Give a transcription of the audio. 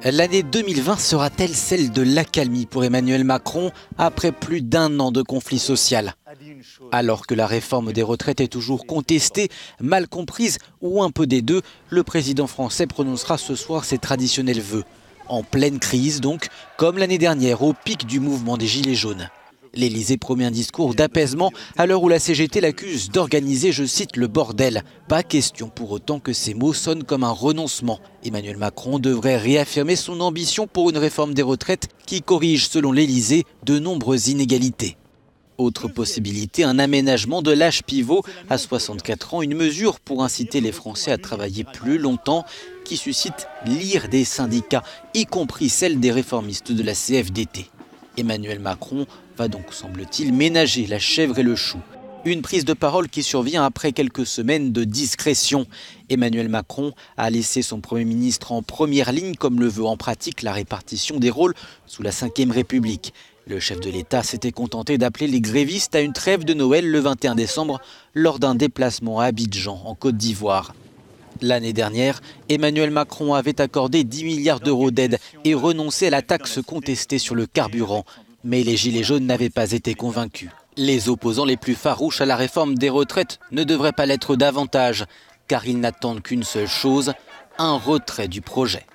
L'année 2020 sera-t-elle celle de l'accalmie pour Emmanuel Macron après plus d'1 an de conflit social? Alors que la réforme des retraites est toujours contestée, mal comprise ou un peu des deux, le président français prononcera ce soir ses traditionnels vœux. En pleine crise donc, comme l'année dernière au pic du mouvement des Gilets jaunes. L'Élysée promet un discours d'apaisement à l'heure où la CGT l'accuse d'organiser, je cite, le bordel. Pas question pour autant que ces mots sonnent comme un renoncement. Emmanuel Macron devrait réaffirmer son ambition pour une réforme des retraites qui corrige, selon l'Élysée, de nombreuses inégalités. Autre possibilité, un aménagement de l'âge pivot à 64 ans, une mesure pour inciter les Français à travailler plus longtemps qui suscite l'ire des syndicats, y compris celle des réformistes de la CFDT. Emmanuel Macron va donc, semble-t-il, ménager la chèvre et le chou. Une prise de parole qui survient après quelques semaines de discrétion. Emmanuel Macron a laissé son Premier ministre en première ligne, comme le veut en pratique la répartition des rôles sous la Ve République. Le chef de l'État s'était contenté d'appeler les grévistes à une trêve de Noël le 21 décembre lors d'un déplacement à Abidjan, en Côte d'Ivoire. L'année dernière, Emmanuel Macron avait accordé 10 milliards d'euros d'aide et renoncé à la taxe contestée sur le carburant. Mais les Gilets jaunes n'avaient pas été convaincus. Les opposants les plus farouches à la réforme des retraites ne devraient pas l'être davantage, car ils n'attendent qu'une seule chose, un retrait du projet.